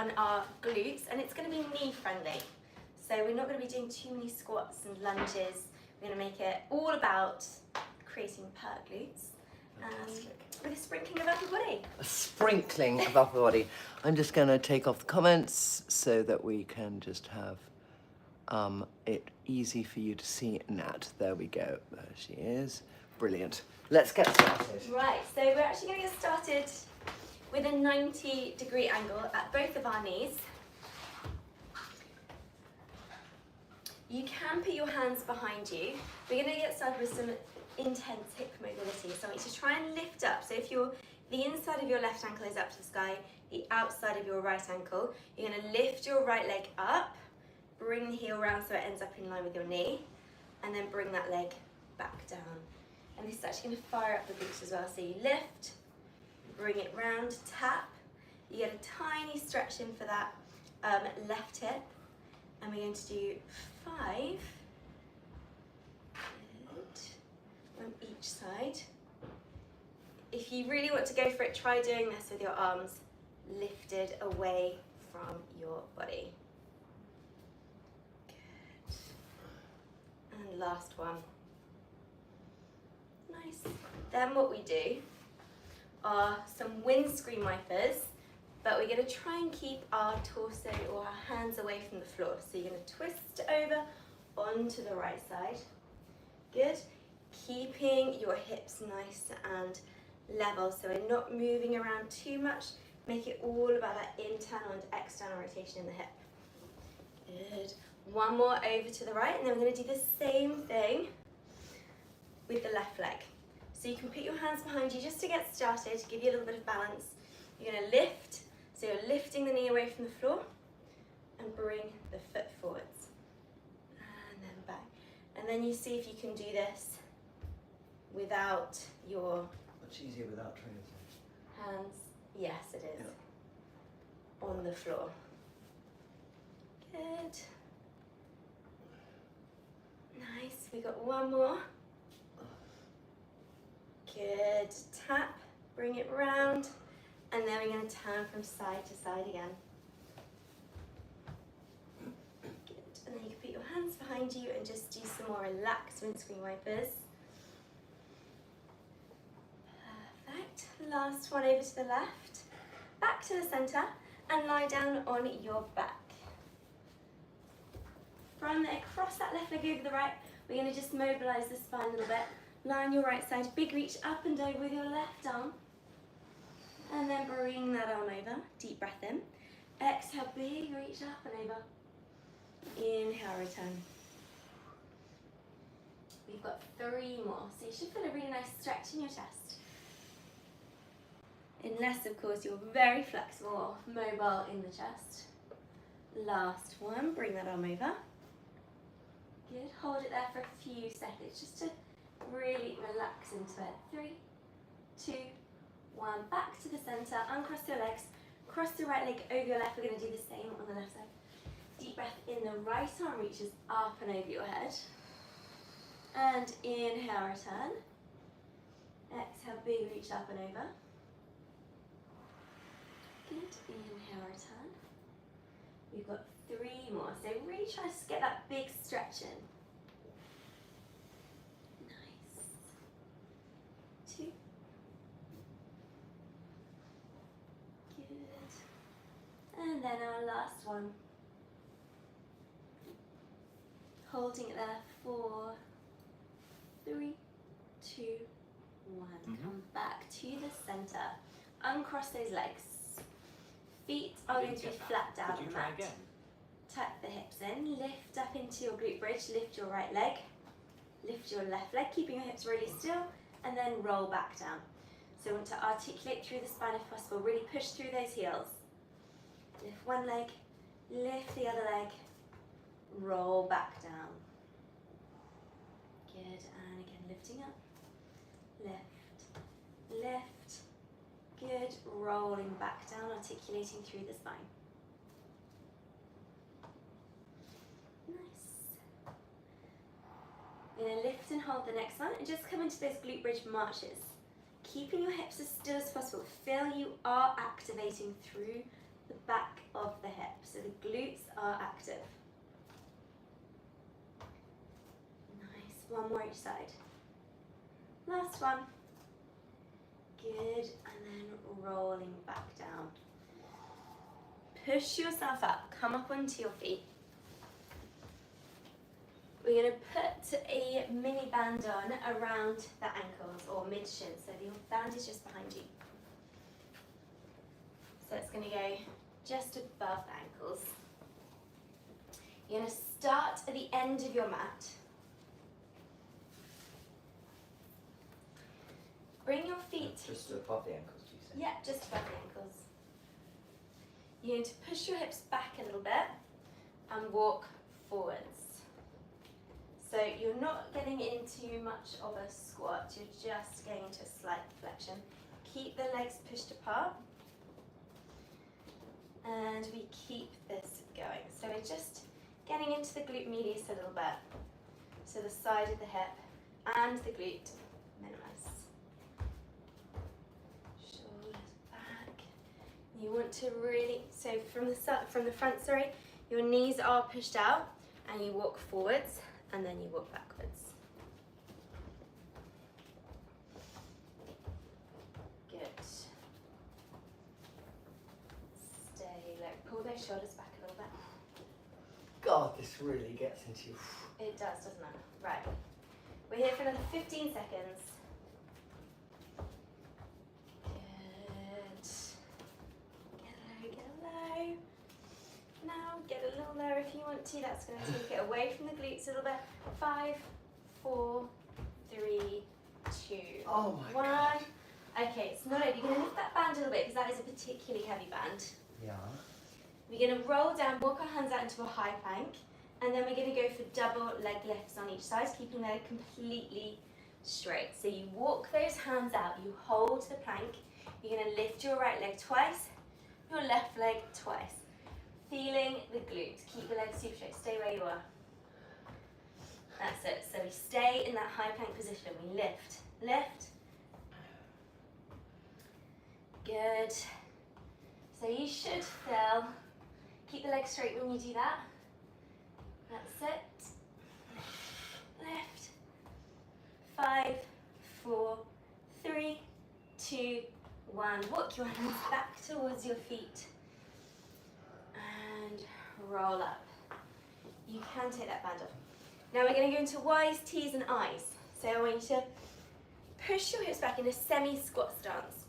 on our glutes, and it's going to be knee friendly. So we're not going to be doing too many squats and lunges. We're going to make it all about creating pert glutes. With a sprinkling of upper body. A sprinkling of upper body. I'm just going to take off the comments so that we can just have it easy for you to see Nat. There we go. There she is. Brilliant. Let's get started. Right, so we're actually going to get started with a 90-degree angle at both of our knees. You can put your hands behind you. We're going to get started with some intense hip mobility. So I want you to try and lift up. So if the inside of your left ankle is up to the sky, the outside of your right ankle, you're going to lift your right leg up, bring the heel round so it ends up in line with your knee, and then bring that leg back down. And this is actually going to fire up the glutes as well. So you lift, bring it round, tap. You get a tiny stretch in for that left hip. And we're going to do 5. Good. On each side. If you really want to go for it, try doing this with your arms lifted away from your body. Good. And last one. Nice. Then what we do are some windscreen wipers, but we're going to try and keep our torso or our hands away from the floor. So you're going to twist over onto the right side. Good. Keeping your hips nice and level, so we're not moving around too much. Make it all about that internal and external rotation in the hip. Good. One more over to the right, and then we're going to do the same thing with the left leg. So you can put your hands behind you just to get started, to give you a little bit of balance. You're going to lift, so you're lifting the knee away from the floor and bring the foot forwards. And then back. And then you see if you can do this without your Much easier without training. hands. Yes, it is. Yeah. On the floor. Good. Nice. We got one more. Good. Tap. Bring it round. And then we're going to turn from side to side again. Good. And then you can put your hands behind you and just do some more relaxed windscreen wipers. Perfect. Last one over to the left. Back to the center and lie down on your back. From there, cross that left leg over the right. We're going to just mobilize the spine a little bit. Lie on your right side. Big reach up and over with your left arm. And then bring that arm over. Deep breath in. Exhale, big reach up and over. Inhale, return. We've got 3 more. So you should feel a really nice stretch in your chest. Unless, of course, you're very flexible or mobile in the chest. Last one, bring that arm over. Good, hold it there for a few seconds, just to really relax into it. 3, 2, 1, back to the center, uncross your legs, cross the right leg over your left. We're going to do the same on the left side. Deep breath in, the right arm reaches up and over your head. And inhale, return. Exhale, big reach up and over. Good, inhale, return. We've got 3 more, so really try to get that big stretch in. Nice. 2. Good. And then our last one. Holding it there, 4, 3, 2, 1. Come back to the center. Uncross those legs. Feet are going to be flat down on the mat. Tuck the hips in, lift up into your glute bridge, lift your right leg, lift your left leg, keeping your hips really still, and then roll back down. So want to articulate through the spine if possible, really push through those heels. Lift one leg, lift the other leg, roll back down. Good, and again lifting up, lift, lift. Good, rolling back down, articulating through the spine. Nice. We're going to lift and hold the next one and just come into those glute bridge marches. Keeping your hips as still as possible. Feel you are activating through the back of the glutes are active. Nice, one more each side. Last one. Good, and then rolling back down. Push yourself up, come up onto your feet. We're going to put a mini band on around the ankles or mid-shin, so the band is just behind you. So it's going to go just above the ankles. You're going to start at the end of your mat. Bring your feet... Just above the ankles, do you say? Yeah, just above the ankles. You're going to push your hips back a little bit and walk forwards. So you're not getting into much of a squat, you're just getting into a slight flexion. Keep the legs pushed apart. And we keep this going. So we're just getting into the glute medius a little bit. So the side of the hip and the glute minimus. Shoulders back. You want to really, so from the front, sorry, your knees are pushed out and you walk forwards and then you walk backwards. Good. Stay low. Pull those shoulders back a little bit. God, this really gets into you. It does, doesn't it? Right. We're here for another 15 seconds. Good. Get low. Now get a little lower if you want to. That's going to take it away from the glutes a little bit. 5, 4, 3, 2, Oh my 1. God. Okay, it's not over. You're going to lift that band a little bit because that is a particularly heavy band. Yeah. We're going to roll down, walk our hands out into a high plank, and then we're going to go for double leg lifts on each side, keeping the leg completely straight. So you walk those hands out, you hold the plank, you're going to lift your right leg twice, your left leg twice. Feeling the glutes, keep the legs super straight, stay where you are. That's it, so we stay in that high plank position, we lift, lift. Good. So you should feel, keep the legs straight when you do that. That's it. Lift. 5, 4, 3, 2, 1. Walk your hands back towards your feet. And roll up. You can take that band off. Now we're going to go into Y's, T's and I's. So I want you to push your hips back in a semi-squat stance.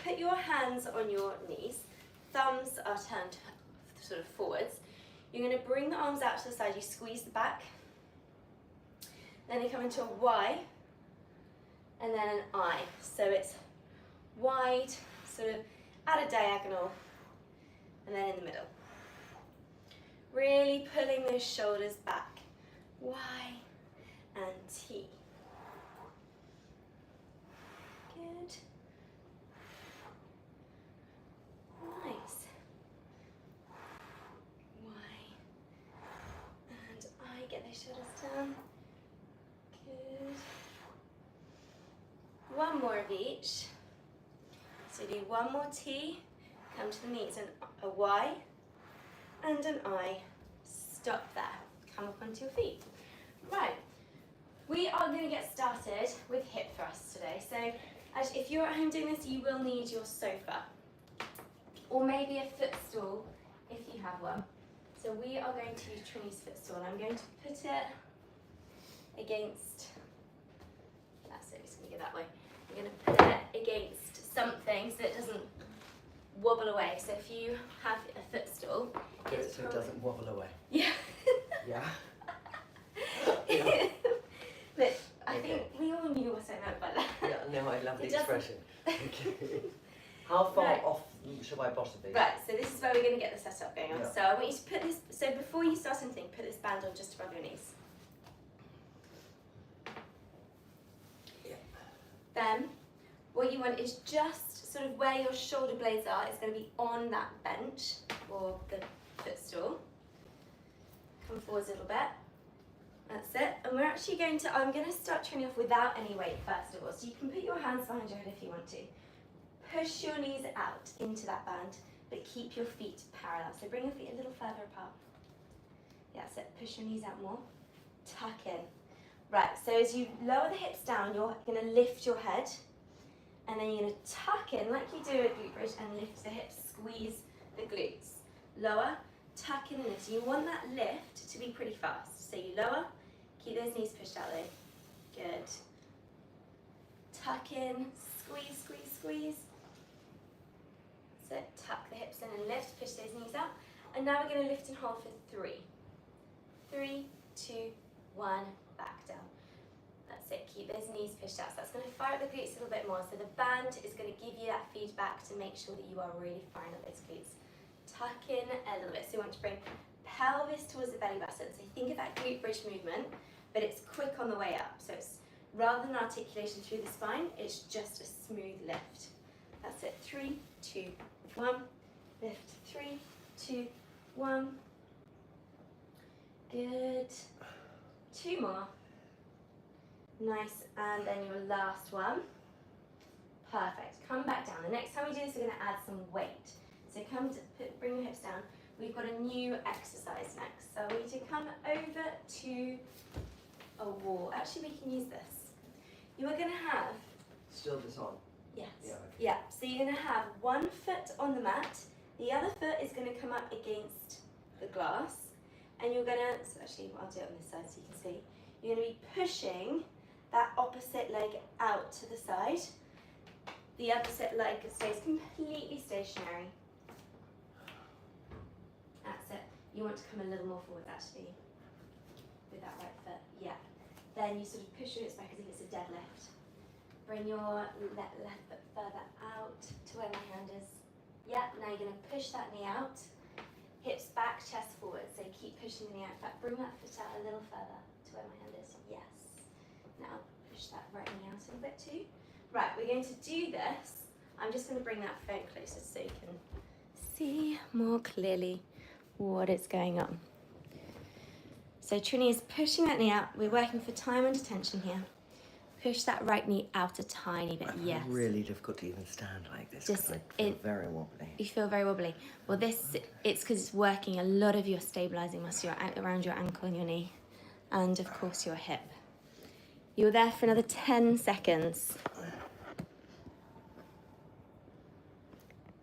Put your hands on your knees. Thumbs are turned sort of forwards. You're going to bring the arms out to the side. You squeeze the back. Then you come into a Y. And then an I. So it's wide, sort of at a diagonal. And then in the middle. Really pulling those shoulders back. Y and T. Good. Nice. Y and I. Get those shoulders down. Good. One more of each. So do one more T. Come to the knees and a Y and an I. Stop there. Come up onto your feet. Right. We are going to get started with hip thrusts today. So actually, if you're at home doing this, you will need your sofa. Or maybe a footstool if you have one. So we are going to use Trinny's footstool. And I'm going to put it against, that's it, it's going to go that way. I'm going to put it against something so it doesn't wobble away. So if you have a footstool, Do it so it doesn't wobble away. Yeah. Yeah? Look, I think we all knew what I meant by that. Yeah, no, I love the It doesn't- expression. Okay. How far Right. off should my bottom be? Right, so this is where we're going to get the setup going on. Yeah. So I want you to put this, so before you start anything, put this band on just above your knees. Yeah. Then, what you want is just sort of where your shoulder blades are, it's going to be on that bench or the footstool. Come forwards a little bit. That's it. And we're actually going to, I'm going to start training off without any weight first of all. So you can put your hands behind your head if you want to. Push your knees out into that band but keep your feet parallel. So bring your feet a little further apart. Yeah, so push your knees out more. Tuck in. Right, so as you lower the hips down, you're going to lift your head, and then you're going to tuck in like you do at glute bridge and lift the hips, squeeze the glutes. Lower, tuck in and lift. So you want that lift to be pretty fast. So you lower, keep those knees pushed out there. Good. Tuck in, squeeze, squeeze, squeeze. So tuck the hips in and lift, push those knees out. And now we're going to lift and hold for 3. 3, 2, 1, back down. That's it, keep those knees pushed out. So that's going to fire up the glutes a little bit more. So the band is going to give you that feedback to make sure that you are really firing up those glutes. Tuck in a little bit. So you want to bring pelvis towards the belly button. So think of that glute bridge movement, but it's quick on the way up. So it's rather than articulation through the spine, it's just a smooth lift. That's it. 3, 2, 1. Lift. 3, 2, 1. Good. 2 more. Nice. And then your last one. Perfect. Come back down. The next time we do this, we're going to add some weight. So bring your hips down. We've got a new exercise next. So I want you to come over to a wall. Actually, we can use this. You are going to have... Still this on? Yes. Yeah. Okay. Yeah. So you're going to have one foot on the mat. The other foot is going to come up against the glass. And you're going to... So actually, I'll do it on this side so you can see. You're going to be pushing that opposite leg out to the side. The opposite leg stays completely stationary. That's it. You want to come a little more forward actually with that right foot. Yeah. Then you sort of push your hips back as if it's a deadlift. Bring your left foot further out to where my hand is. Yeah. Now you're going to push that knee out. Hips back, chest forward. So keep pushing the knee out. In fact, bring that foot out a little further to where my hand is. Yes. Now push that right knee out a little bit too. Right, we're going to do this. I'm just going to bring that phone closer so you can see more clearly what is going on. So Trinny is pushing that knee out. We're working for time under tension here. Push that right knee out a tiny bit. Yes. It's really difficult to even stand like this. Just I feel very wobbly. You feel very wobbly. Well, it's because it's working a lot of your stabilizing muscle around your ankle and your knee, and of course your hip. You're there for another 10 seconds.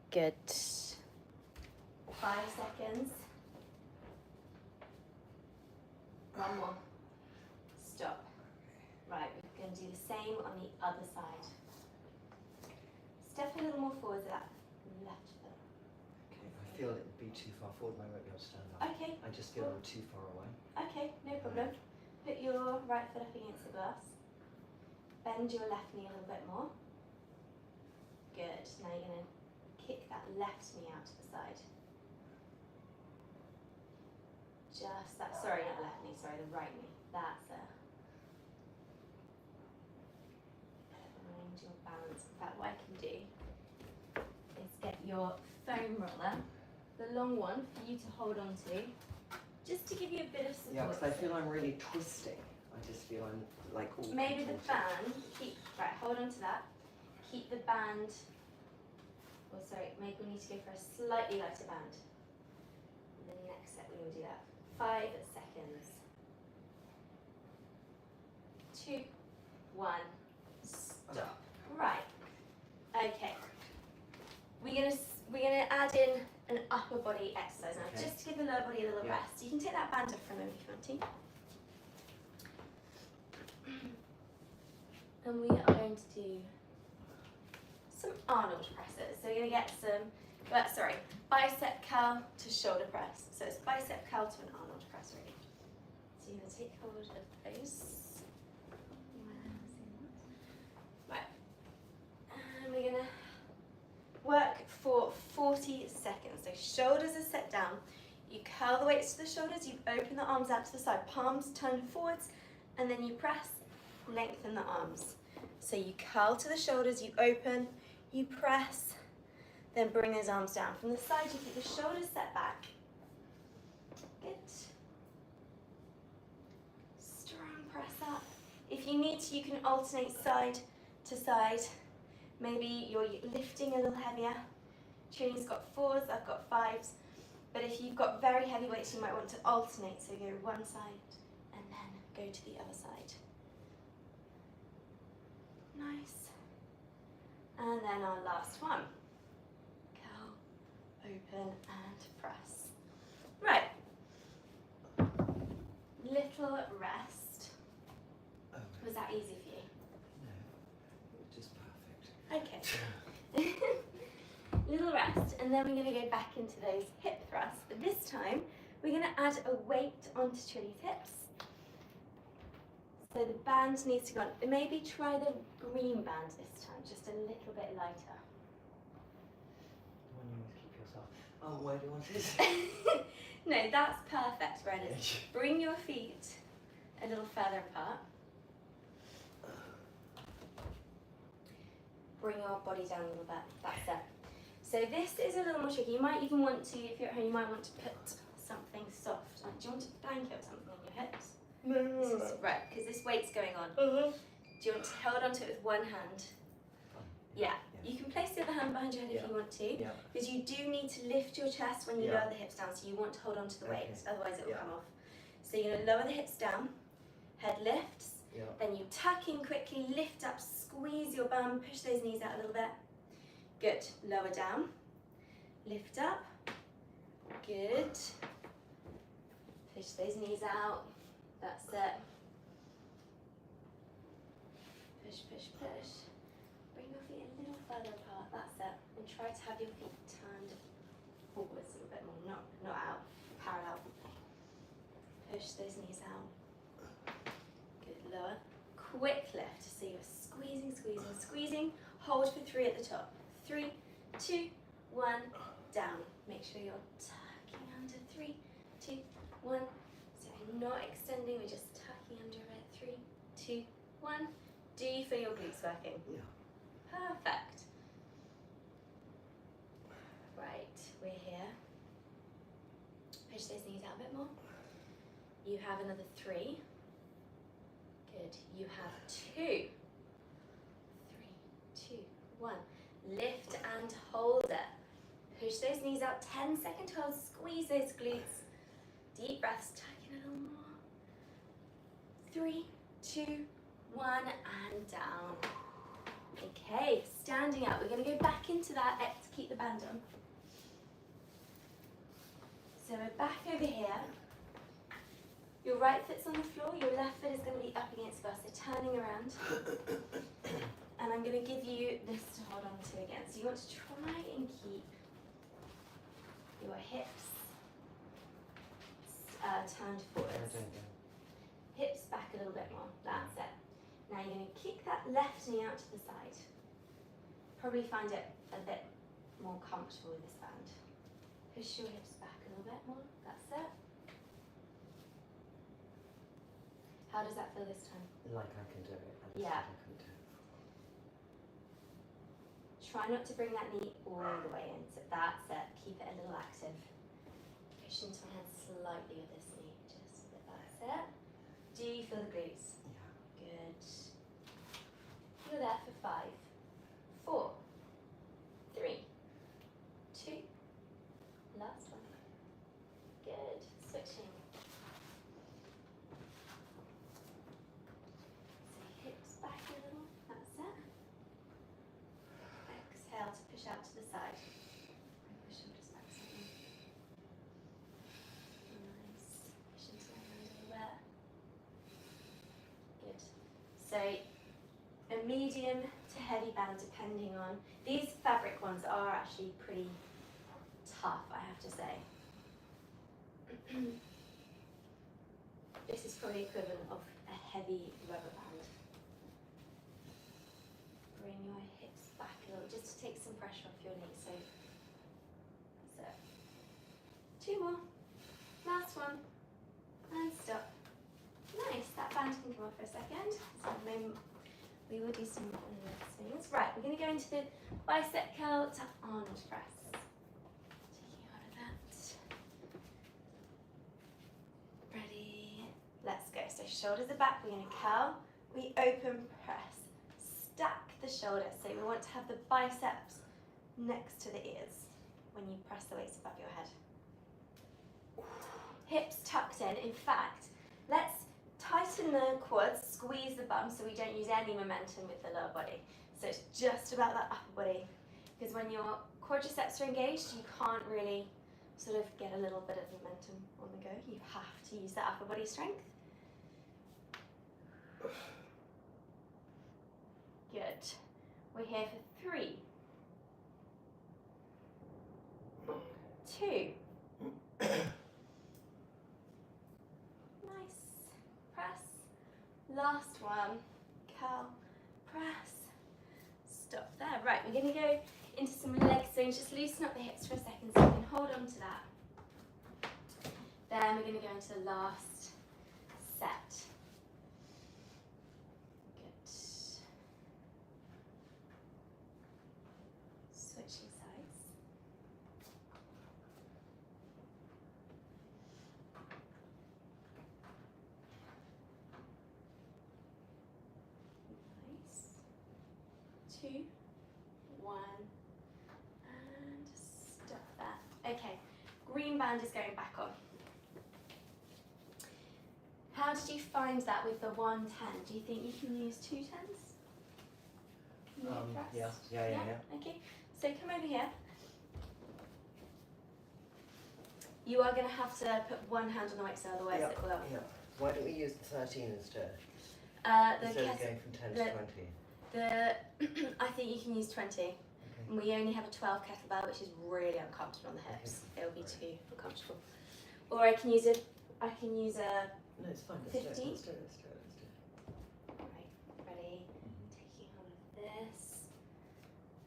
Good. 5 seconds. 1 more. Stop. Right, we're going to do the same on the other side. Step a little more forward to that left foot. Okay, I feel it would be too far forward. I won't be able to stand up. Okay. I just feel I'm too far away. Okay, no problem. Put your right foot up against the glass. Bend your left knee a little bit more. Good. Now you're going to kick that left knee out to the side. Just that, sorry, not left knee, sorry, the right knee. That's it. Find your balance. In fact, what I can do is get your foam roller, the long one for you to hold on to, just to give you a bit of support. Yeah, because I feel I'm really twisting. I just feel I'm like all Maybe the contorted. band, right, hold on to that. Keep the band, oh sorry, maybe we need to go for a slightly lighter band. The next set we will do that. 5 seconds. 2, 1, stop. Right, okay. We're gonna add in an upper body exercise now, Okay. just to give the lower body a little Yeah. rest. You can take that band off for a moment if you want to. And we are going to do some Arnold presses. So we're going to get some, bicep curl to shoulder press. So it's bicep curl to an Arnold press, really. So you're going to take hold of those. Right. And we're going to work for 40 seconds. So shoulders are set down. You curl the weights to the shoulders, you open the arms out to the side, palms turned forwards, and then you press, lengthen the arms. So you curl to the shoulders, you open, you press, then bring those arms down. From the side, you keep the shoulders set back. Good. Strong press up. If you need to, you can alternate side to side. Maybe you're lifting a little heavier. Trinny's got 4s, I've got 5s. But if you've got very heavy weights, you might want to alternate. So go one side and then go to the other side. Nice. And then our last one. Curl, open and press. Right. Little rest. Was that easy for you? No, just perfect. Okay. Little rest, and then we're going to go back into those hip thrusts, but this time we're going to add a weight onto Trinny's hips. So the band needs to go on. Maybe try the green band this time, just a little bit lighter. The one you want to keep yourself. Oh, where do you want it? No, that's perfect, where it is. Bring your feet a little further apart. Bring your body down a little bit, that's it. So this is a little more tricky. You might even want to, if you're at home, you might want to put something soft. Like, do you want a blanket or something on your hips? No. Right, because this weight's going on. Uh-huh. Do you want to hold onto it with one hand? Yeah. You can place the other hand behind your head if you want to. Yeah. Because you do need to lift your chest when you lower the hips down, so you want to hold onto the weight, otherwise it will come off. So you're going to lower the hips down, head lifts, then you tuck in quickly, lift up, squeeze your bum, push those knees out a little bit. Good. Lower down, lift up, good. Push those knees out, that's it. Push, push, push. Bring your feet a little further apart, that's it. And try to have your feet turned forwards a little bit more, not out, parallel. Push those knees out. Good, lower. Quick lift, so you're squeezing, squeezing, squeezing. Hold for 3 at the top. 3, 2, 1, down. Make sure you're tucking under. 3, 2, 1. So we're not extending, we're just tucking under it. 3, 2, 1. Do you feel your glutes working? Yeah. Perfect. Right, we're here. Push those knees out a bit more. You have another 3. Good. You have 2. 3, 2, 1. Lift and hold it. Push those knees out. 10-second hold. Squeeze those glutes. Deep breaths. Tuck in a little more. 3, 2, 1, and down. Okay, standing up. We're going to go back into that to keep the band on. So we're back over here. Your right foot's on the floor, your left foot is going to be up against the bar, so turning around. And I'm going to give you this to hold on to again. So you want to try and keep your hips turned forwards. Hips back a little bit more, that's it. Now you're going to kick that left knee out to the side. Probably find it a bit more comfortable with this band. Push your hips back a little bit more, that's it. How does that feel this time? Like I can do it. Yeah. I can do it. Try not to bring that knee all the way in. So that's it. Keep it a little active. Push into my hand slightly with this knee. Just a bit. That's it. Do you feel the glutes? Yeah. Good. You're there for 5, 4, 3, 2. Last one. Good. Switching. Back a little, that's it. Exhale to push out to the side. Bring your shoulders back slightly. Nice. Push into my hand a little bit. Good. So a medium to heavy band depending on. These fabric ones are actually pretty tough, I have to say. This is probably equivalent of a heavy rubber band. Bring your hips back a little, just to take some pressure off your knees. So that's it. 2 more. Last one. And stop. Nice. That band can come off for a second. So then we will do some swings. Right, we're going to go into the bicep curl to Arnold press. Taking out of that. Ready? Let's go. So shoulders are back. We're going to curl. We open press. Stack the shoulders, so we want to have the biceps next to the ears. when you press the weights above your head. Hips tucked in. In fact, let's tighten the quads, squeeze the bum so we don't use any momentum with the lower body. So it's just about that upper body. Because when your quadriceps are engaged, you can't really sort of get a little bit of momentum on the go. You have to use that upper body strength. Good. We're here for 3, 2. Nice. Press. Last one. Curl. Press. Stop there. Right, we're going to go into some leg swings. Just loosen up the hips for a second so you can hold on to that. Then we're going to go into the last set. Good. Switching sides. Nice. 2, 1, and stop there. Okay, green band is going back on. How did you find that with the 110? Do you think you can use 2 10s? Yeah. Okay, so come over here. You are going to have to put one hand on the weight, so otherwise it will. Yeah. Why don't we use the 13 instead? Instead of going from 10 to 20. I think you can use 20. Okay. And we only have a 12 kettlebell, which is really uncomfortable on the hips. It'll be too uncomfortable. Or I can use a. No, it's fine. 50? Let's do it. Right, ready? Taking hold of this.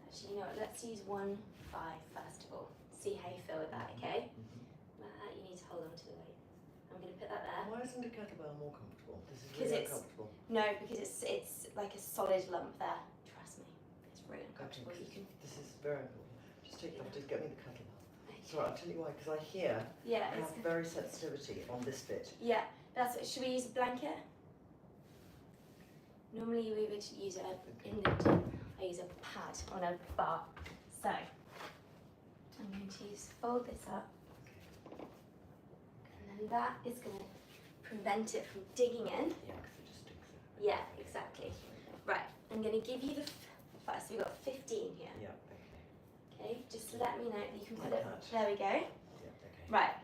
Actually, you know what? Let's use 1, 5 first of all. See how you feel with that, okay? You need to hold on to the weight. I'm going to put that there. Why isn't a kettlebell more comfortable? This is 'Cause really it's- uncomfortable. No, because it's like a solid lump there. Trust me, it's really uncomfortable. You can. This is very important. Just take it off. Just get me the kettlebell. Okay. Sorry, I'll tell you why. Because I hear Yeah, I it's have very sensitivity on this bit. yeah. That's it. Should we use a blanket? Normally we would use in the gym. I use a pad on a bar. So I'm going to fold this up, and then that is going to prevent it from digging in. Yeah, because it just sticks out. Yeah, exactly. Right. I'm going to give you the first. So we've got 15 here. Yeah, Okay. Just let me know that you can put Like it. that. There we go. okay. Yeah, okay. Right.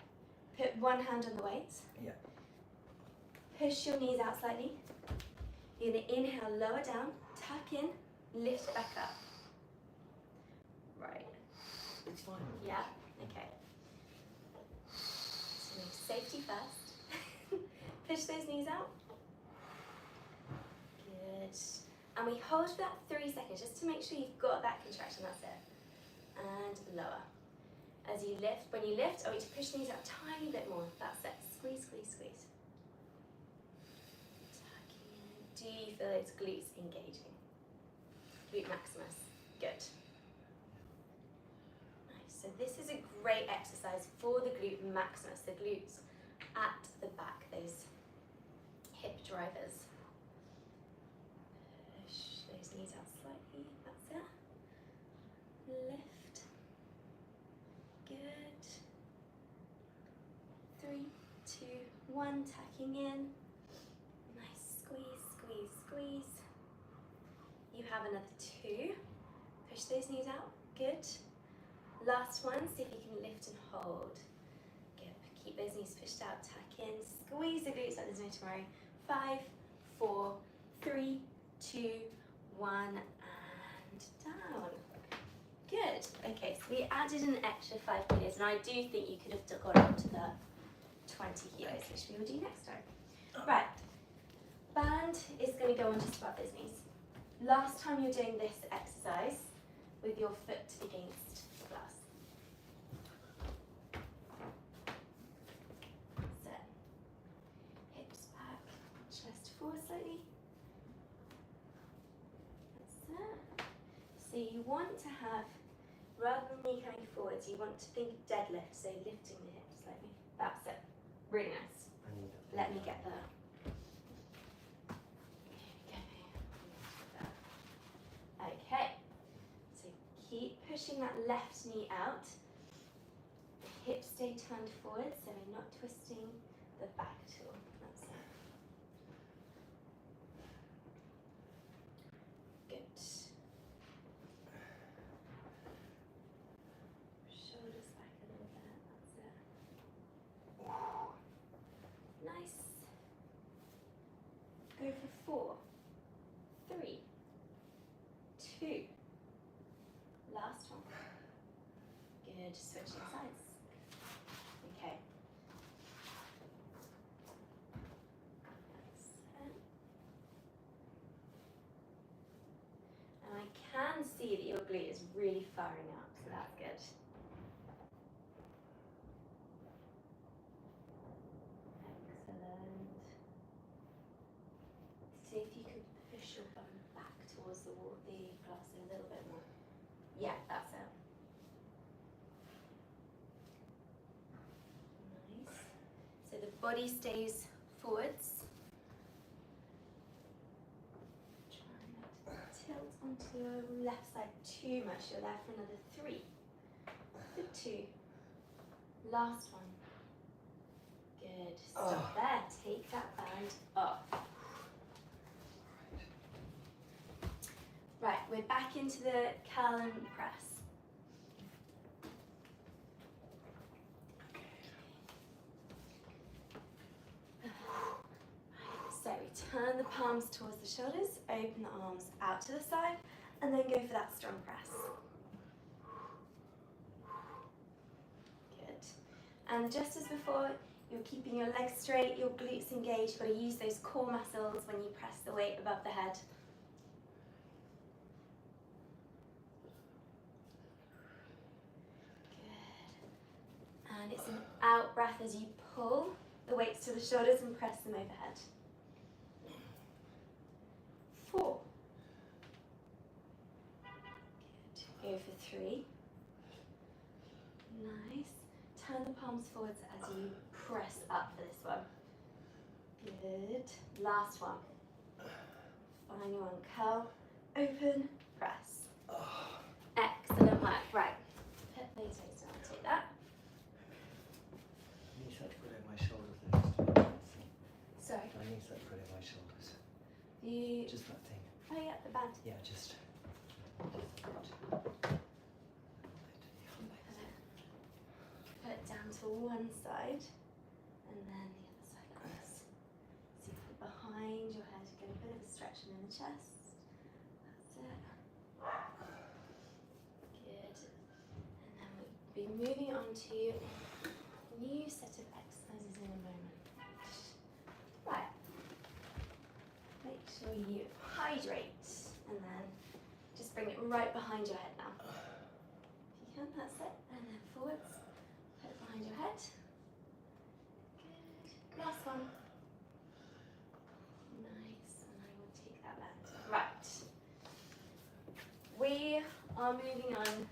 Put one hand on the weights. Yeah. Push your knees out slightly. You're going to inhale, lower down, tuck in, lift back up. Right. It's fine. Yeah? Okay. So safety first. Push those knees out. Good. And we hold for that 3 seconds just to make sure you've got that contraction. That's it. And lower. As you lift, when you lift, I want you to push the knees out a tiny bit more. That's it. Squeeze, squeeze, squeeze. Do you feel those glutes engaging? Glute maximus. Good. Nice. So this is a great exercise for the glute maximus, the glutes at the back, those hip drivers. Push those knees out slightly. That's it. Lift. Good. 3, 2, 1. Tacking in. Nice. Squeeze, squeeze, squeeze. You have another 2. Push those knees out. Good. Last one. See if you can lift and hold. Good. Keep those knees pushed out. Tuck in. Squeeze the glutes like there's no tomorrow. 5, 4, 3, 2, 1, and down. Good. Okay, so we added an extra 5 kilos, and I do think you could have got up to the 20 kilos, which we will do next time. Right. Band is going to go on just above those knees. Last time you're doing this exercise with your foot against the glass. So, hips back, chest forward slightly. That's it. So you want to have, rather than knee coming forwards, you want to think deadlift, so lifting the hips slightly. That's it. Really nice. Let me get there. Okay, so keep pushing that left knee out. turned forward, so we're not twisting the back at all. That's it. Good. Shoulders back a little bit. That's it. Nice. Go for 4, 3, 2. Last one. Good. Switching sides. Okay. That's it. And I can see that your glute is really firing up, so that's good. Excellent. See if you could push your bum back towards the wall, the glass a little bit more. Yeah, that's it. Nice. So the body stays forwards. Try not to tilt onto your left side too much. You're there for another 3, for 2. Last one. Good. Stop there. Take that band off. Right, we're back into the curl and press. So we turn the palms towards the shoulders, open the arms out to the side, and then go for that strong press. Good. And just as before, you're keeping your legs straight, your glutes engaged. You've got to use those core muscles when you press the weight above the head. And it's an out breath as you pull the weights to the shoulders and press them overhead. 4. Good. Go for 3. Nice. Turn the palms forwards as you press up for this one. Good. Last one. Final one. Curl, open, press. Excellent work. Right. Put those weights down. Take that. I need to put in my shoulders. Sorry. I need to put in my shoulders. You. Just that thing. Oh yeah, the band. Yeah, just. Put it down to one side, and then the other side like this. So you put it behind your head, get a bit of a stretching in the chest. That's it. Good. And then we'll be moving on to a new set of exercises in a moment. Right. Make sure you hydrate, and then just bring it right behind your head now. If you can, that's it. And then forwards. Put it behind your head. Good. Last one. Nice. And I will take that back. Right. We are moving on.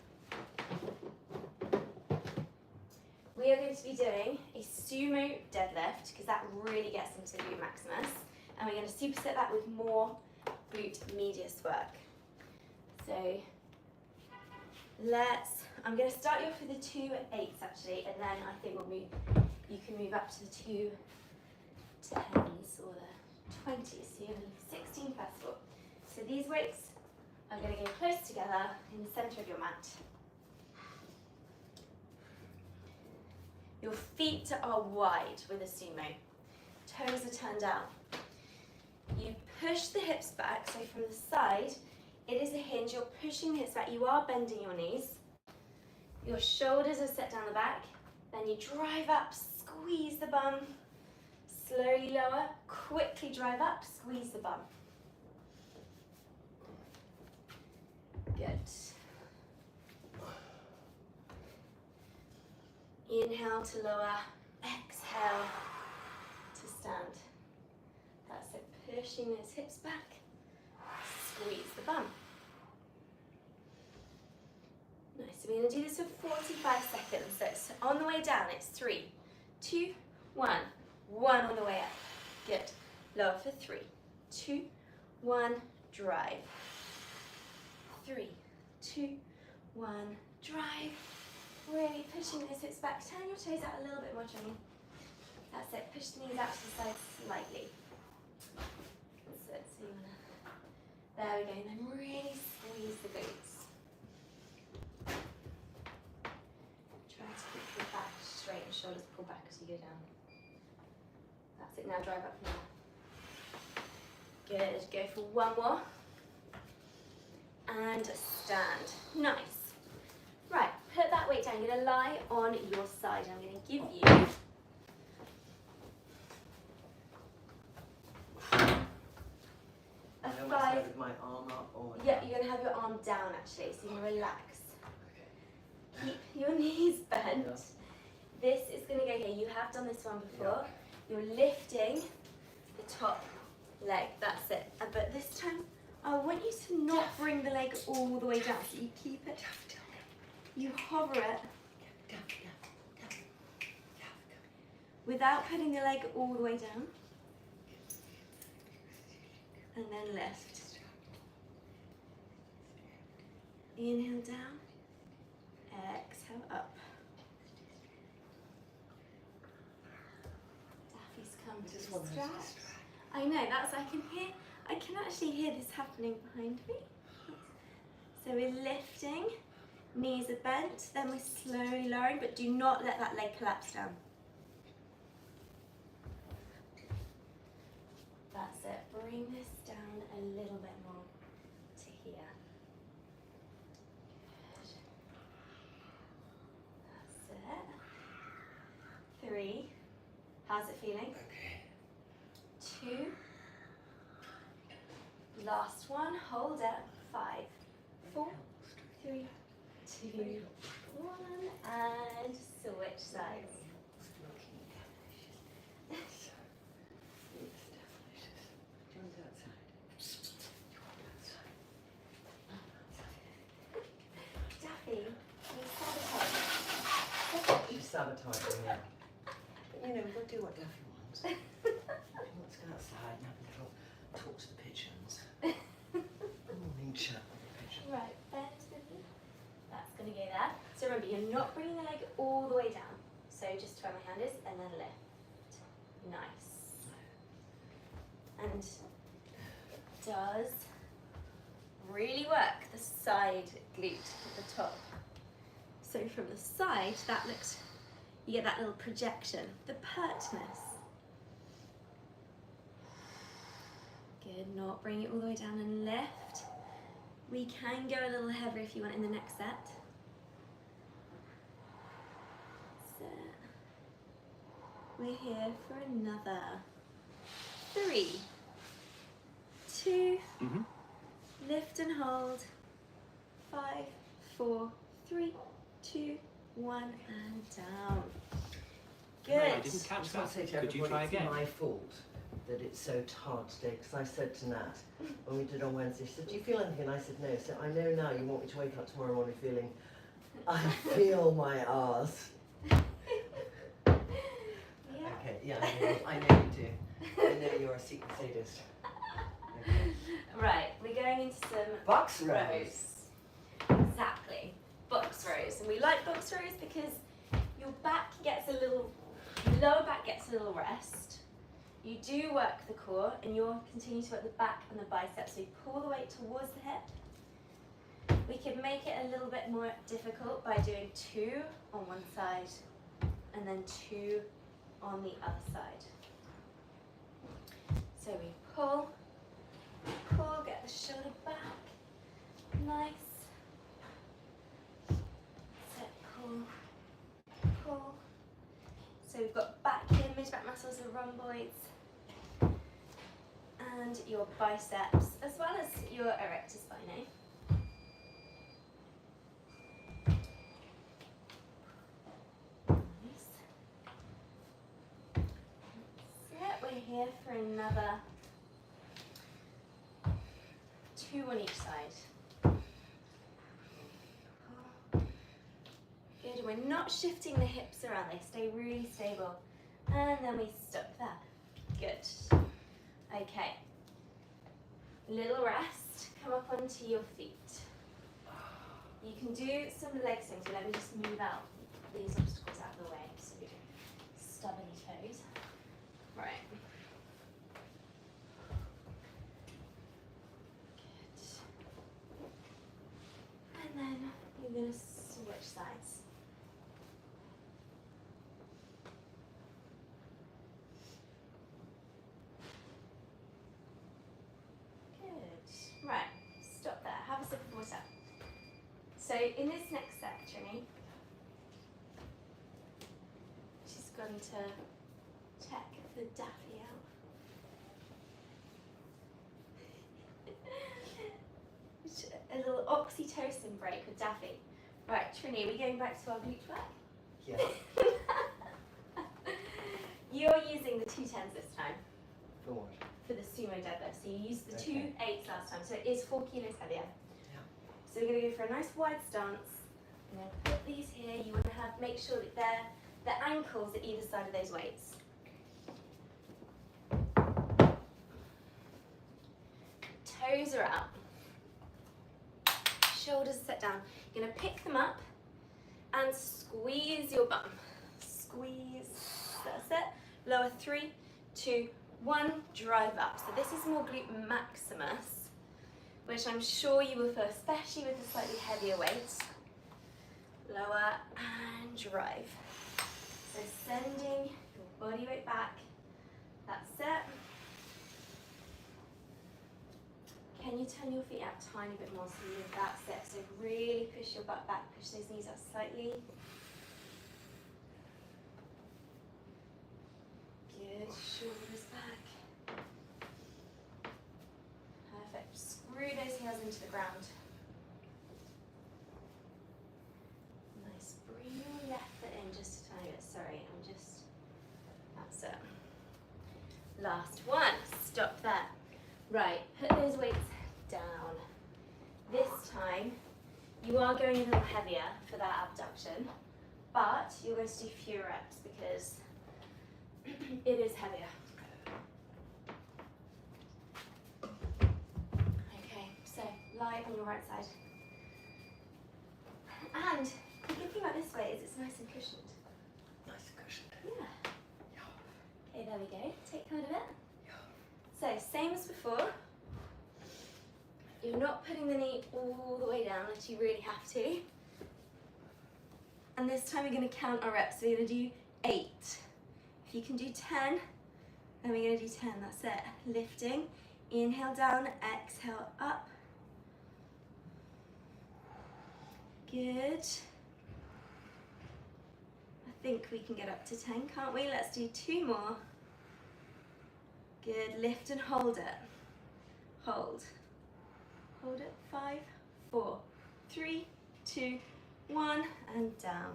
We are going to be doing a sumo deadlift because that really gets into the glute maximus. And we're going to superset that with more glute medius work. So I'm going to start you off with the 2 8s actually, and then I think you can move up to the 2 10s or the 20s. So you're going to do 16 first of all. So these weights are going to go close together in the center of your mat. Your feet are wide with a sumo. Toes are turned out. You push the hips back, so from the side, it is a hinge. You're pushing the hips back. You are bending your knees. Your shoulders are set down the back. Then you drive up, squeeze the bum. Slowly lower, quickly drive up, squeeze the bum. Good. Inhale to lower, exhale to stand. That's it, pushing those hips back, squeeze the bum. Nice, so we're going to do this for 45 seconds. So it's on the way down, it's 3, 2, 1. 1 on the way up. Good. Lower for 3, 2, 1, drive. 3, 2, 1, drive. Really pushing those hips back. Turn your toes out a little bit more, Trinny. That's it. Push the knees out to the side slightly. That's it. So you wanna. There we go. And then really squeeze the glutes. Try to keep your back straight and shoulders pull back as you go down. That's it. Now drive up from there. Good. Go for one more. And stand. Nice. Right. Put that weight down. I'm going to lie on your side. I'm going to give you a 5. With my arm up or Yeah, you're going to have your arm down actually, so you're going to relax. Keep your knees bent. Yeah. This is going to go here. You have done this one before. Yeah. You're lifting the top leg. That's it. But this time, I want you to not bring the leg all the way down. So you keep it. You hover it without putting the leg all the way down, and then lift. Inhale down, exhale up. Daffy's come to distract. I know, I can actually hear this happening behind me. So we're lifting. Knees are bent, then we're slowly lowering, but do not let that leg collapse down. That's it. Bring this down a little bit more to here. Good. That's it. 3. How's it feeling? Okay. 2. Last one. Hold it. 5, 4, 3, 2, 1, and switch sides. Daffy, you sabotage. She's sabotaging me. But you know, we'll do what Daffy wants. She wants to go outside and have a little talk to the pigeons. Morning chat with the pigeons. Right, bend the knee. That's going to go there. So remember, you're not bringing the leg all the way down. So just where my hand is and then lift. Nice. And does really work the side glute at the top. So from the side, that looks, you get that little projection, the pertness. Good, not bring it all the way down and lift. We can go a little heavier if you want in the next set. So, we're here for another 3, 2, lift and hold, 5, 4, 3, 2, 1, and down. Good. No, I didn't catch I just want to say that. to Could you everybody, try again? it's my fault that it's so hard today, because I said to Nat, when we did on Wednesday, she said, do you feel anything? And I said, no. So I know now you want me to wake up tomorrow morning feeling, I feel my arse. Yeah. Okay, yeah, I know you do. I know you're a secret sadist. Okay. Right, we're going into some Box rows. Exactly, box rows. And we like box rows because your back gets a little, lower back gets a little rest. You do work the core and you'll continue to work the back and the biceps. So you pull the weight towards the hip. We can make it a little bit more difficult by doing 2 on one side and then 2 on the other side. So we pull, get the shoulder back, nice. Set, pull. So we've got back here, mid-back muscles, the rhomboids, and your biceps, as well as your erector spinae. Nice. That's it, we're here for another 2 on each side. Good, we're not shifting the hips around, they stay really stable. And then we stop there. Good. Okay. Little rest, come up onto your feet. You can do some leg swings, but let me just move out these obstacles out of the way so we don't stub any toes. Right. Good. And then you're going to switch sides. Good. Right, stop there. Have a sip of water. So in this next set, Trinny, she's going to check the daffy out. A little oxytocin break with daffy. Right, Trinny, are we going back to our glute work? Yeah. You're using the 210s this time For what? for the sumo deadlift. So you used the Okay. 2 8s last time, so it is 4 kilos heavier. Yeah. So we're going to go for a nice wide stance. I'm going to put these here. You want to make sure that the ankles at either side of those weights. Toes are out. Shoulders set down. You're going to pick them up and squeeze your bum. Squeeze. That's it. Lower 3, 2, 1. Drive up. So this is more glute maximus, which I'm sure you will feel, especially with the slightly heavier weights. Lower and drive. So sending your body weight back. That's it. Can you turn your feet out a tiny bit more so you that's it. So really push your butt back, push those knees up slightly. Good, shoulders back. Perfect. Screw those heels into the ground. Nice. Bring your left foot in just a tiny bit. Sorry, that's it. Last one. Stop there. Right, put those weights down. This time, you are going a little heavier for that abduction, but you're going to do fewer reps because it is heavier. Okay, so lie on your right side. And the good thing about this way is it's nice and cushioned. Nice and cushioned. Yeah. Yeah. Okay, there we go. Take hold of it. Yeah. So, same as before. You're not putting the knee all the way down unless you really have to. And this time we're going to count our reps. So we're going to do 8. If you can do 10, then we're going to do 10. That's it. Lifting. Inhale down, exhale up. Good. I think we can get up to 10, can't we? Let's do 2 more. Good. Lift and hold it. Hold. Hold it. 5, 4, 3, 2, 1, and down.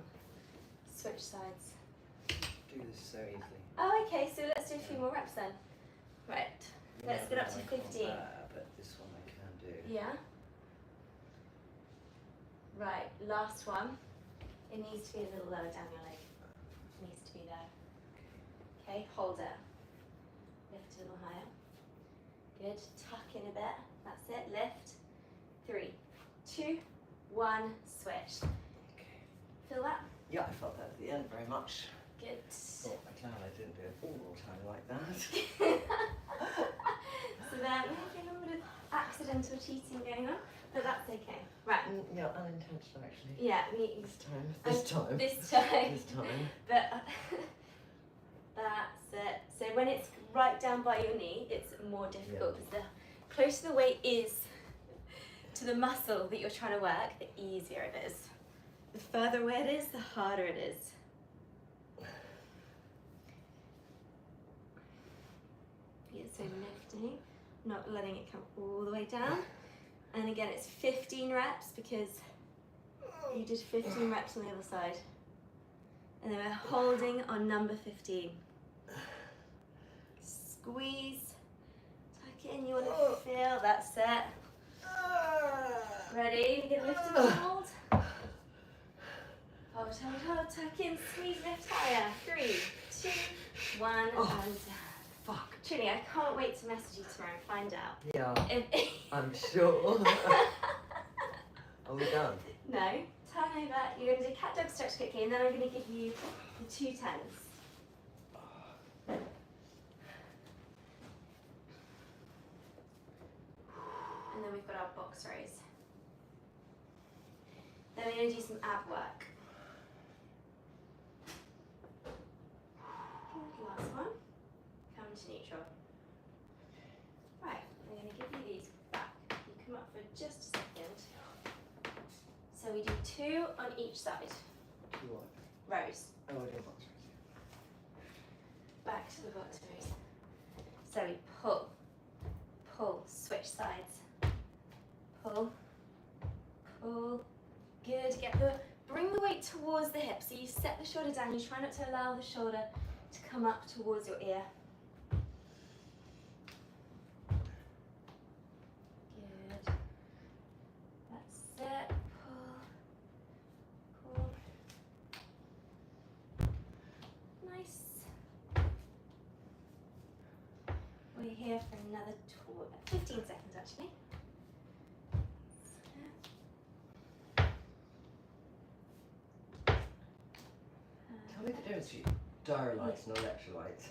Switch sides. Do this so easily. Oh, okay, so let's do a few more reps then. Right, let's get up to 15. But this one I can do. Yeah. Right, last one. It needs to be a little lower down your leg. It needs to be there. Okay, hold it. Lift a little higher. Good, tuck in a bit. That's it, lift. 3, 2, 1, switch. Okay. Feel that? Yeah, I felt that at the end very much. Good. Oh, I'm glad I didn't do it all the time like that. So there, we have a little bit of accidental cheating going on, but that's okay. Right. Yeah, unintentional actually. Yeah, me. This time. This time. This time. But that's it. So when it's right down by your knee, it's more difficult because the closer the weight is to the muscle that you're trying to work, the easier it is. The further away it is, the harder it is. Yeah, so lifting, not letting it come all the way down. And again, it's 15 reps because you did 15 reps on the other side. And then we're holding on number 15. Squeeze, tuck in, you want to feel, that's it. Ready? You get lifted and hold. Hold, tuck in, squeeze, lift higher. 3, 2, 1, and down. Fuck. Trinny, I can't wait to message you tomorrow and find out. Yeah, If I'm sure. Are we done? No, turn over. You're going to do cat dog stretch quickly, and then I'm going to give you the 2 10s. And then we've got our box rows. Then we're going to do some ab work. Good, last one. Come to neutral. Right, I'm going to give you these back. You come up for just a second. So we do 2 on each side. 2 what? Rows. Oh, I do box rows. Back to the box rows. So we pull, pull, switch sides. Pull, pull. Good. Bring the weight towards the hip. So you set the shoulder down. You try not to allow the shoulder to come up towards your ear. Good. That's it. Pull, pull. Nice. We're here for another 15 seconds actually. Tell me the difference between diuretes and electrolytes.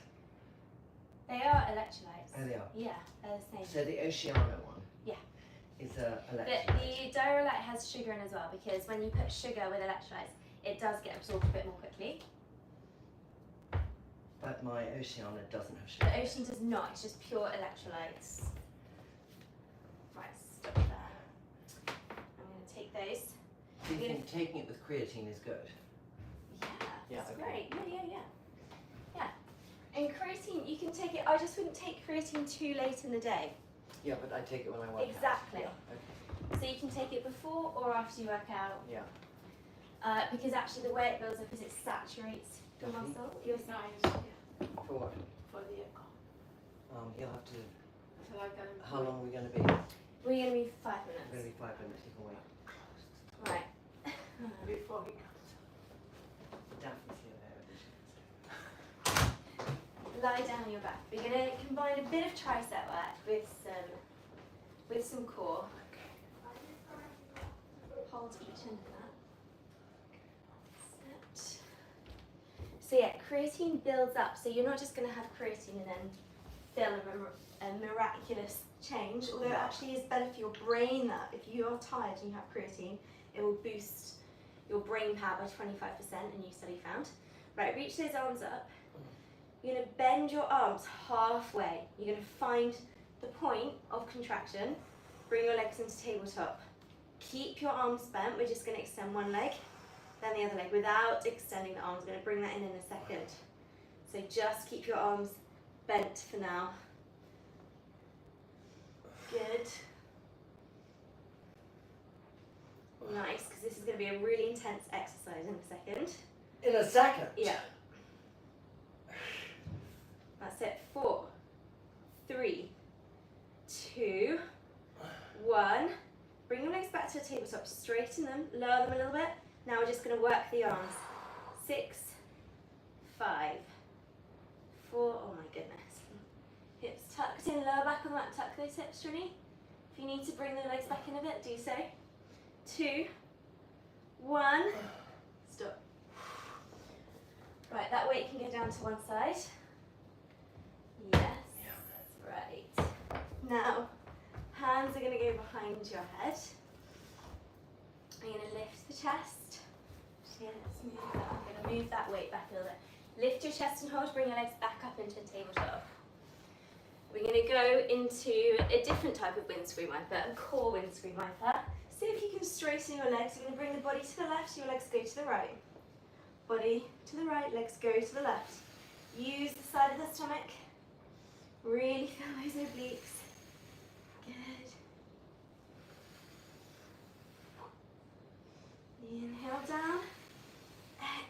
They are electrolytes. Oh, they are? Yeah, they're the same. So the Oceana one is a But electrolyte. the diurelite has sugar in as well, because when you put sugar with electrolytes, it does get absorbed a bit more quickly. But my Oceana doesn't have The sugar. Ocean does not, it's just pure electrolytes. Right, stop there. I'm going to take those. Do you think taking it with creatine is good? Yeah, that's okay. great. Yeah. And creatine, you can take it, I just wouldn't take creatine too late in the day. Yeah, but I take it when I work Exactly. out. Yeah, okay. So you can take it before or after you work out. Yeah. Because actually the way it builds up is it saturates the Definitely. muscle. Your For what? For the echo. You'll have to. So I can. How long are we going to be? We're going to be 5 We're going to minutes. be 5 minutes. You can wait. Right. Before he comes. Daphne's here. Lie down on your back. We're going to combine a bit of tricep work with some core. Hold each end of that. Set. So yeah, creatine builds up. So you're not just going to have creatine and then feel a miraculous change. Although it actually is better for your brain that if you are tired and you have creatine, it will boost your brain power by 25%, a new study found. Right, reach those arms up. You're going to bend your arms halfway. You're going to find the point of contraction. Bring your legs into tabletop. Keep your arms bent. We're just going to extend one leg, then the other leg without extending the arms. We're going to bring that in a second. So just keep your arms bent for now. Good. Nice, because this is going to be a really intense exercise in a second. In a second? Yeah. That's it. 4, 3, 2, 1. Bring your legs back to the tabletop. Straighten them. Lower them a little bit. Now we're just going to work the arms. 6, 5, 4. Oh my goodness. Hips tucked in. Lower back on that. Tuck those hips, Trinny. If you need to bring the legs back in a bit, do so. 2, 1. Stop. Right, that weight can go down to one side. Yes. Right. Now, hands are going to go behind your head. I'm going to lift the chest. Yeah, let's move that. I'm going to move that weight back a little bit. Lift your chest and hold. Bring your legs back up into a tabletop. We're going to go into a different type of windscreen wiper, a core windscreen wiper. See if you can straighten your legs. You're going to bring the body to the left, your legs go to the right. Body to the right, legs go to the left. Use the side of the stomach. Really feel those obliques. Good. Inhale down.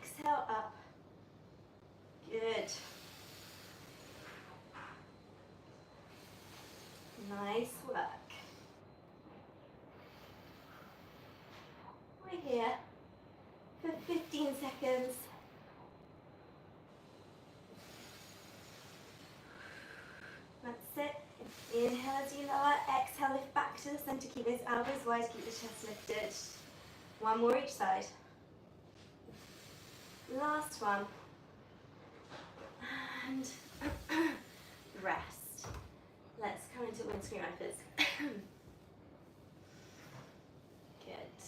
Exhale up. Good. Nice work. We're here for 15 seconds. That's it. Inhale as you lower, exhale, lift back to the center, keep those elbows wide, keep the chest lifted. One more each side. Last one. And rest. Let's come into windscreen wipers. Good.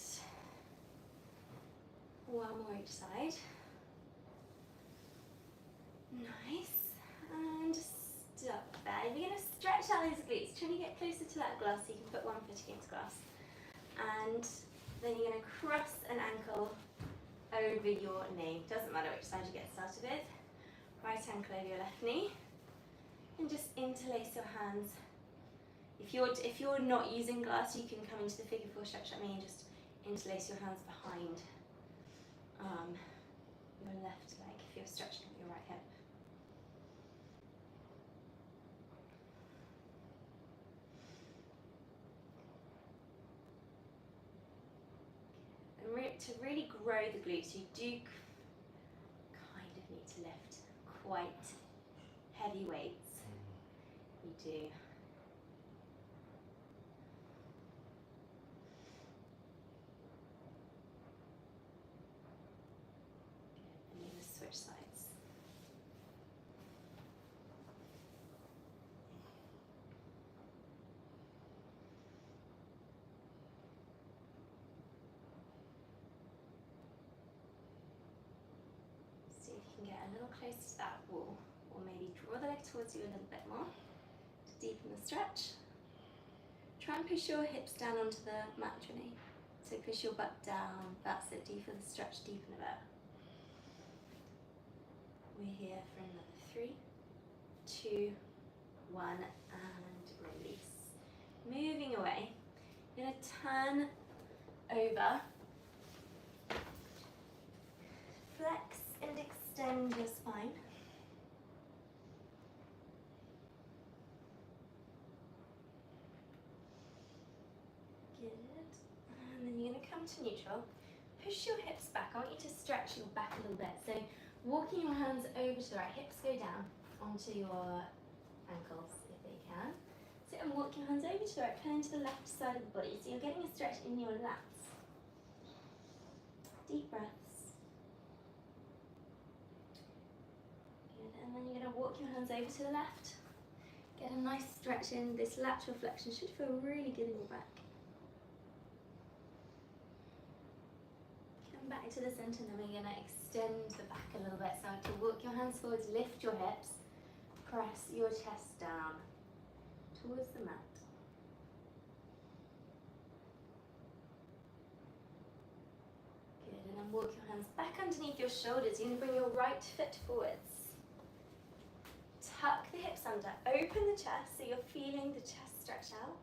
One more each side. Nice. And stop there. You're going to stretch out those glutes. Try to get closer to that glass so you can put one foot against glass. And then you're going to cross an ankle over your knee. Doesn't matter which side you get started with. Right ankle over your left knee. And just interlace your hands. If you're not using glass, you can come into the figure 4 stretch like me and just interlace your hands behind your left leg if you're stretching your right hip. And to really grow the glutes, you do kind of need to lift quite heavy weights. You do. And you're going to switch sides. See if you can get a little closer to that wall, or maybe draw the leg towards you a little bit more to deepen the stretch. Try and push your hips down onto the mat, Trinny. So push your butt down, that's it, deepen the stretch, deepen a bit. We're here for another 3, 2, 1, and release. Moving away, you're going to turn over, flex and extend your spine. Good. And then you're going to come to neutral. Push your hips back. I want you to stretch your back a little bit. So walking your hands over to the right, hips go down onto your ankles if they can. Sit and walk your hands over to the right, turn to the left side of the body. So you're getting a stretch in your lats. Deep breaths. Good. And then you're going to walk your hands over to the left. Get a nice stretch in. This lateral flexion should feel really good in your back. Come back to the center, and then we're going to extend the back a little bit. So to walk your hands forwards, lift your hips, press your chest down towards the mat. Good, and then walk your hands back underneath your shoulders. You're going to bring your right foot forwards. Tuck the hips under, open the chest so you're feeling the chest stretch out.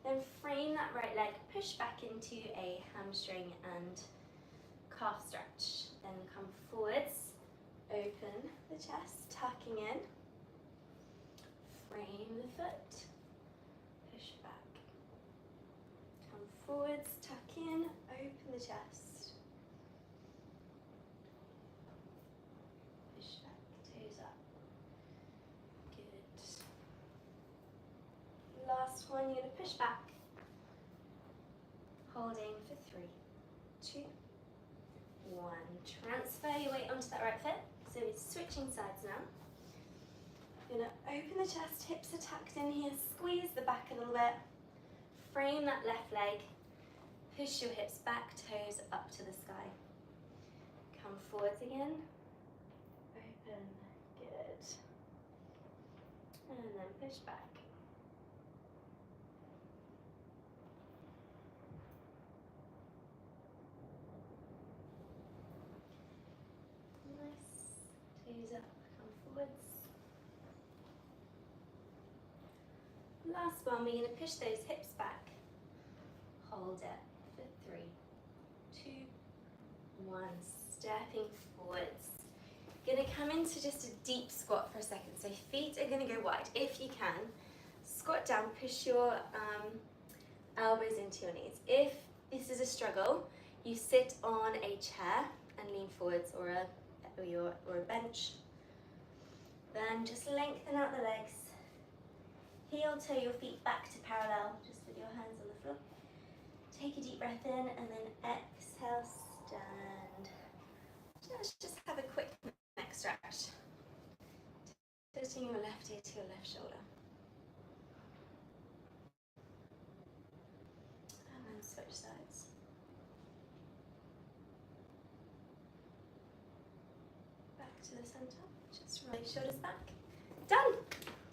Then frame that right leg, push back into a hamstring and calf stretch. Then come forwards, open the chest, tucking in. Frame the foot, push back. Come forwards, tuck in, open the chest. Push back, toes up. Good. Last one, you're going to push back. Holding for 3, 2, 1. Transfer your weight onto that right foot. So we're switching sides now. You're going to open the chest, hips are tucked in here, squeeze the back a little bit. Frame that left leg. Push your hips back, toes up to the sky. Come forwards again. Open, good. And then push back. Toes up, come forwards. Last one, we're going to push those hips back. Hold it for 3, 2, 1. Stepping forwards. Going to come into just a deep squat for a second. So feet are going to go wide. If you can, squat down, push your elbows into your knees. If this is a struggle, you sit on a chair and lean forwards, or a bench. Then just lengthen out the legs. Heel toe your feet back to parallel, just with your hands on the floor. take a deep breath in and then exhale, stand. Let's just have a quick neck stretch. Tilting your left ear to your left shoulder. And then switch sides. Back to the center. Just roll your shoulders back. Done.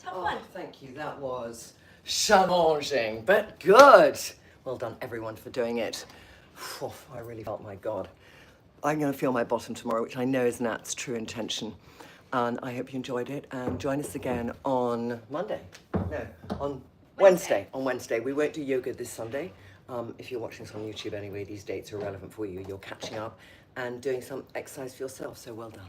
Top one. Thank you. That was challenging, but good. Well done, everyone, for doing it. Phew, I really felt, my God. I'm going to feel my bottom tomorrow, which I know is Nat's true intention. And I hope you enjoyed it. And join us again on Monday. No, on Wednesday. On Wednesday. We won't do yoga this Sunday. If you're watching this on YouTube anyway, these dates are relevant for you. You're catching up and doing some exercise for yourself. So well done.